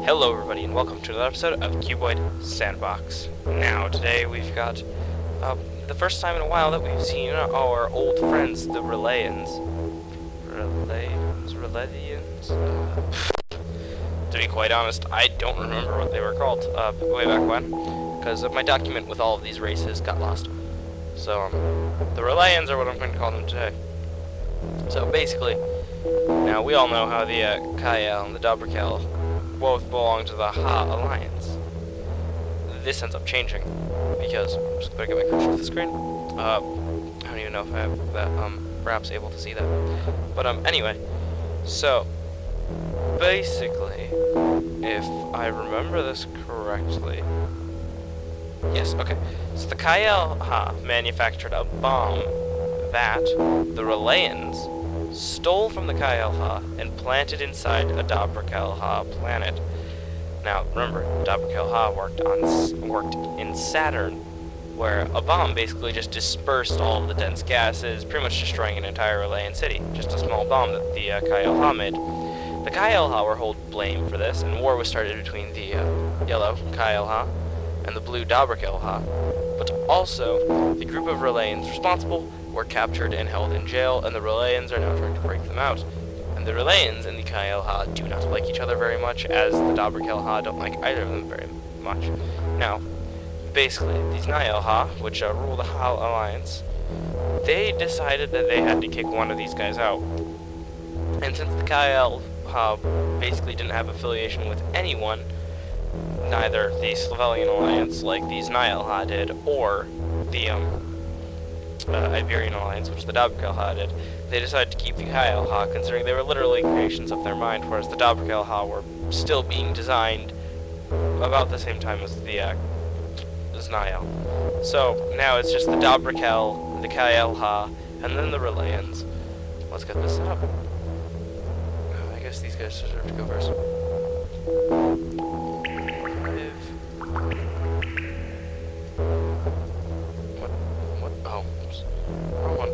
Hello everybody and welcome to another episode of Cuboid Sandbox. Now, today we've got the first time in a while that we've seen our old friends, the Ryle'ths. To be quite honest, I don't remember what they were called way back when, because my document with all of these races got lost. So, the Ryle'ths are what I'm going to call them today. So basically, now we all know how the Kyel and the Dobrek'el both belong to the Ha Alliance. This ends up changing because I'm just gonna get my cursor off the screen. I don't even know if I have that perhaps able to see that. But anyway, so basically, if I remember this correctly, yes, okay. So the Kyel Ha manufactured a bomb that the Ryle'ths stole from the Kyel Ha and planted inside a Dobrek'el Ha planet. Now, remember, Dobrek'el Ha worked in Saturn, where a bomb basically just dispersed all of the dense gases, pretty much destroying an entire Ryle'th city. Just a small bomb that the Kyel Ha made. The Kyel Ha were held blame for this, and war was started between the yellow Kyel Ha and the blue Dobrek'el Ha. But also, the group of Ryle'ths responsible were captured and held in jail, and the Ryle'ths are now trying to break them out. And the Ryle'ths and the Kyel Ha do not like each other very much, as the Dobrek'el Ha don't like either of them very much. Now, basically, these Kyel Ha, which rule the Ha Alliance, they decided that they had to kick one of these guys out. And since the Kyel Ha basically didn't have affiliation with anyone, neither the Slavelian Alliance, like these Kyel Ha did, or the Iberian Alliance, which the Dobrek'el Ha did, they decided to keep the Kyel Ha, considering they were literally creations of their mind, whereas the Dobrek'el Ha were still being designed about the same time as the Niall. So now it's just the Dobrek'el, the Kyel Ha, and then the Ryle'ths. Let's get this set up. I guess these guys deserve to go first. What? Oh, oops. Wrong one.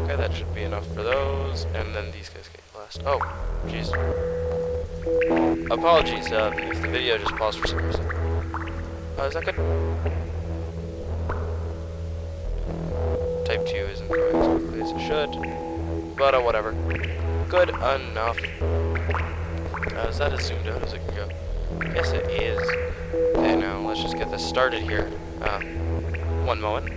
Okay, that should be enough for those, and then these guys get last. Oh, jeez. Apologies if the video just paused for some reason. Is that good? Type 2 isn't going as quickly as it should, but whatever. Good enough. Is that as zoomed out as it can go? Yes, it is. Okay, now let's just get this started here. One moment.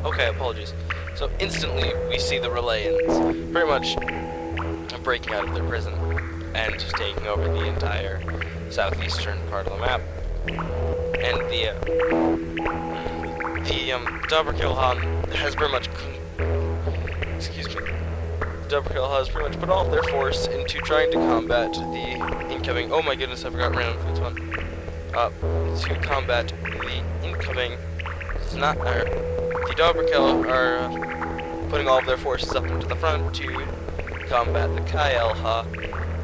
Okay, apologies. So instantly we see the Ryle'ths pretty much breaking out of their prison and just taking over the entire southeastern part of the map. And the Dobrek'el Ha has pretty much Dobrek'el has pretty much put all of their force into trying to combat the incoming. Oh my goodness, I forgot random foods one. To combat the incoming. It's not. The Dobrek'el are putting all of their forces up into the front to combat the Kyel Ha,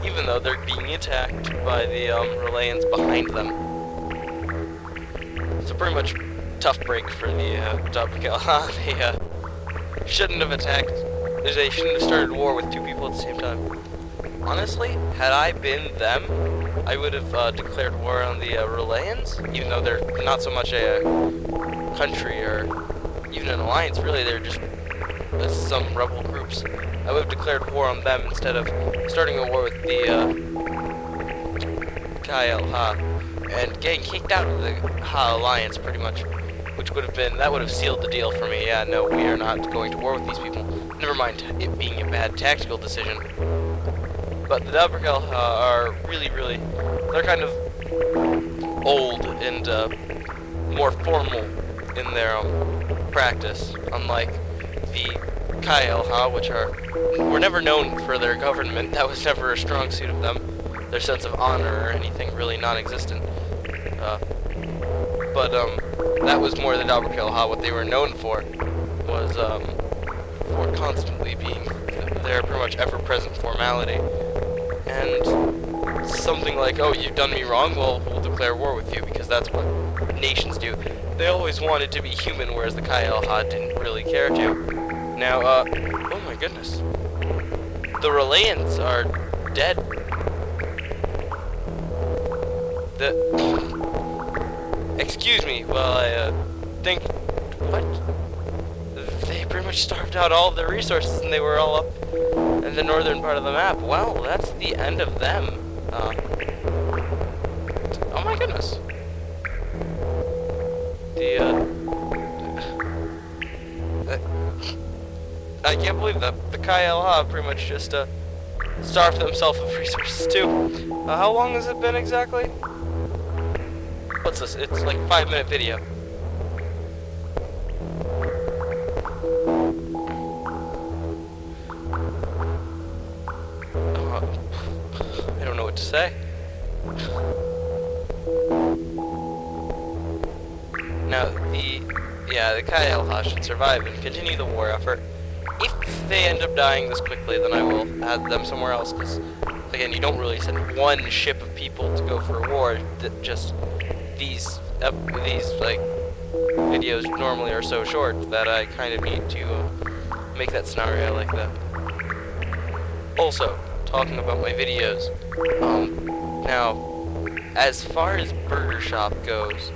even though they're being attacked by the Ryle'ths behind them. It's a pretty much tough break for the Dobrek'el Ha. They shouldn't have attacked. They shouldn't have started war with two people at the same time. Honestly, had I been them, I would have declared war on the Ryle'ths, even though they're not so much a country or even an alliance. Really, they're just some rebel groups. I would have declared war on them instead of starting a war with the Kyel Ha and getting kicked out of the Ha Alliance, pretty much, which would have sealed the deal for me. Yeah, no, we are not going to war with these people. Never mind it being a bad tactical decision. But the Dobrek'el Ha are really, they're kind of old and more formal in their practice, unlike the Kyel Ha, which were never known for their government. That was never a strong suit of them. Their sense of honor or anything really non-existent. But that was more the Dobrek'el Ha. What they were known for was for constantly being their pretty much ever-present formality. And something like, oh, you've done me wrong, well, we'll declare war with you, because that's what nations do. They always wanted to be human, whereas the Kai-El-Ha didn't really care to. Now, oh my goodness. The Ryle'ths are dead. Excuse me, well, I, think... What? They pretty much starved out all of their resources, and they were all up in the northern part of the map. Well, that's the end of them. Oh my goodness. I can't believe that the Kai-El-Ha pretty much just, starved themselves of resources too. How long has it been exactly? What's this? It's like a 5-minute video. I don't know what to say. Now, the Kai-El-Ha should survive and continue the war effort. If they end up dying this quickly, then I will add them somewhere else, because, again, you don't really send one ship of people to go for a war. That just these like videos normally are so short that I kind of need to make that scenario like that. Also, talking about my videos, now, as far as Burger Shop goes,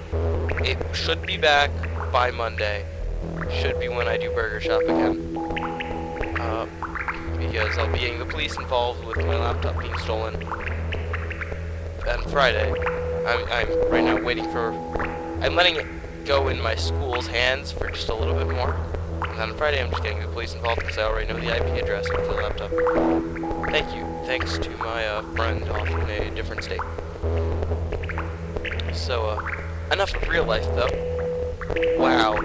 it should be back by Monday. Should be when I do Burger Shop again. Because I'll be getting the police involved with my laptop being stolen. And Friday, I'm right now waiting for... I'm letting it go in my school's hands for just a little bit more. And then on Friday, I'm just getting the police involved because I already know the IP address for the laptop. Thank you. Thanks to my friend off in a different state. So, enough of real life, though. Wow.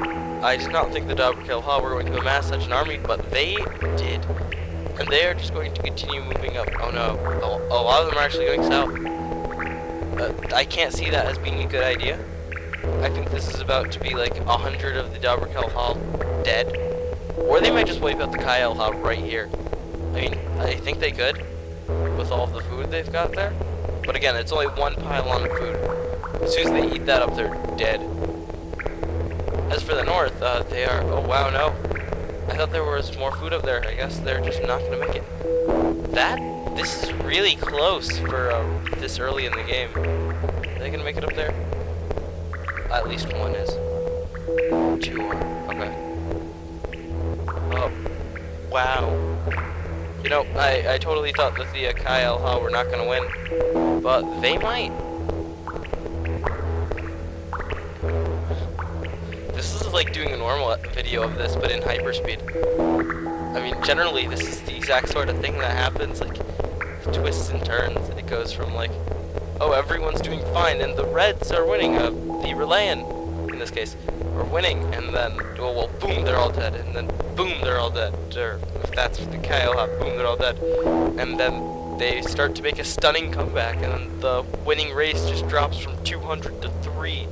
I did not think the Dobrek'el were going to amass such an army, but they did. And they are just going to continue moving up. Oh no, a lot of them are actually going south. I can't see that as being a good idea. I think this is about to be like 100 of the Dobrek'el dead. Or they might just wipe out the Kai-El-Ha right here. I mean, I think they could, with all of the food they've got there. But again, it's only one pylon of food. As soon as they eat that up, they're dead. As for the north, they are... Oh wow, no. I thought there was more food up there. I guess they're just not going to make it. This is really close for this early in the game. Are they going to make it up there? At least one is. 2 are. Okay. Oh. Wow. You know, I totally thought that the Kai-El-Ha were not going to win. But they might. This is like doing a normal video of this, but in hyperspeed. I mean, generally, this is the exact sort of thing that happens, like, twists and turns. It goes from, like, oh, everyone's doing fine, and the Reds are winning, the Ryle'th, in this case, are winning, and then, oh, well, boom, they're all dead, and then, boom, they're all dead, or, if that's the Kai-El-Ha, boom, they're all dead, and then they start to make a stunning comeback, and then the winning race just drops from 200 to 3.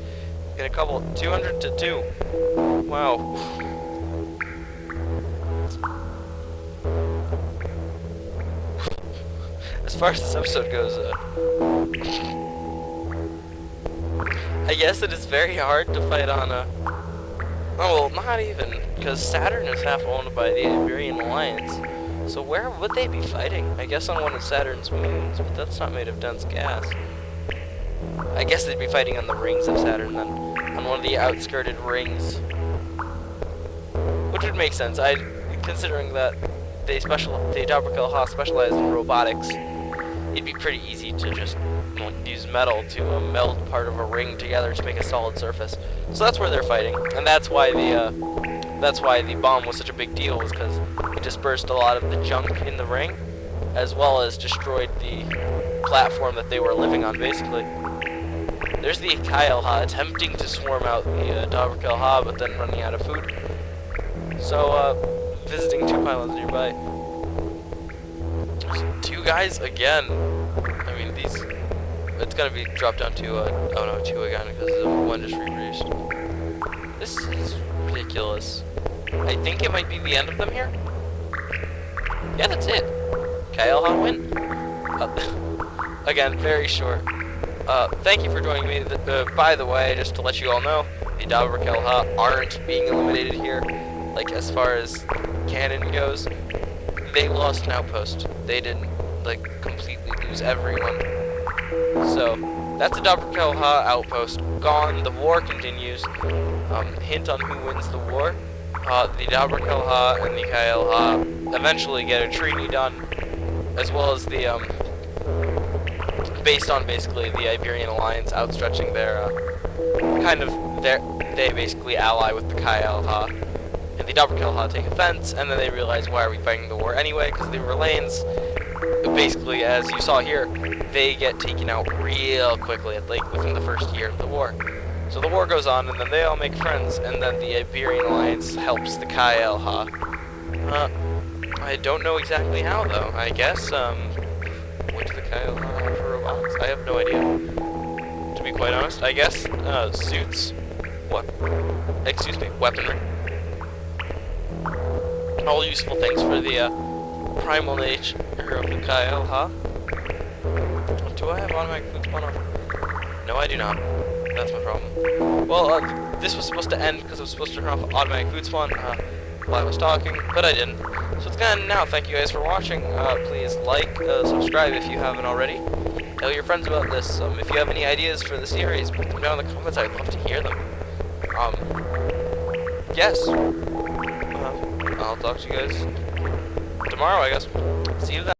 In a couple, 200 to 2. Wow. As far as this episode goes, I guess it is very hard to fight on a... Oh, well, not even, because Saturn is half owned by the Iberian Alliance. So where would they be fighting? I guess on one of Saturn's moons, but that's not made of dense gas. I guess they'd be fighting on the rings of Saturn then, on one of the outskirted rings. Which would make sense, considering that the Dobrek'el specialize in robotics, it'd be pretty easy to just use metal to meld part of a ring together to make a solid surface. So that's where they're fighting, and that's why the bomb was such a big deal, was because it dispersed a lot of the junk in the ring, as well as destroyed the platform that they were living on, basically. There's the Kai-El-Ha attempting to swarm out the Dobrek'el, but then running out of food. So, visiting 2 pylons nearby. There's 2 guys again. I mean, these... It's gonna be dropped down to, oh no, 2 again, because 1 just reproduced. This is ridiculous. I think it might be the end of them here. Yeah, that's it. Kai-El-Ha win. again, very short. Thank you for joining me. By the way, just to let you all know, the Dobrek'el aren't being eliminated here. Like, as far as canon goes, they lost an outpost. They didn't, like, completely lose everyone. So, that's the Dobrek'el outpost gone. The war continues. Hint on who wins the war. The Dobrek'el and the Kyle eventually get a treaty done, as well as the, based on basically the Iberian Alliance outstretching their, they basically ally with the Kyle and the Dobrek'el take offense, and then they realize, why are we fighting the war anyway? Because the Ryle'ths, basically, as you saw here, they get taken out real quickly, like within the first year of the war. So the war goes on, and then they all make friends, and then the Iberian Alliance helps the Kyle. I don't know exactly how, though. I guess, what do the Kyle have for robotics? I have no idea. To be quite honest, I guess, suits, weaponry. All useful things for the, primal nature of the Kyle, Do I have automatic food spawn off? No, I do not. That's my problem. Well, this was supposed to end because I was supposed to turn off automatic food spawn while I was talking, but I didn't. So it's gonna end now. Thank you guys for watching. Please like, subscribe if you haven't already. Tell your friends about this. If you have any ideas for the series, put them down in the comments. I'd love to hear them. Yes. I'll talk to you guys tomorrow, I guess. See you then.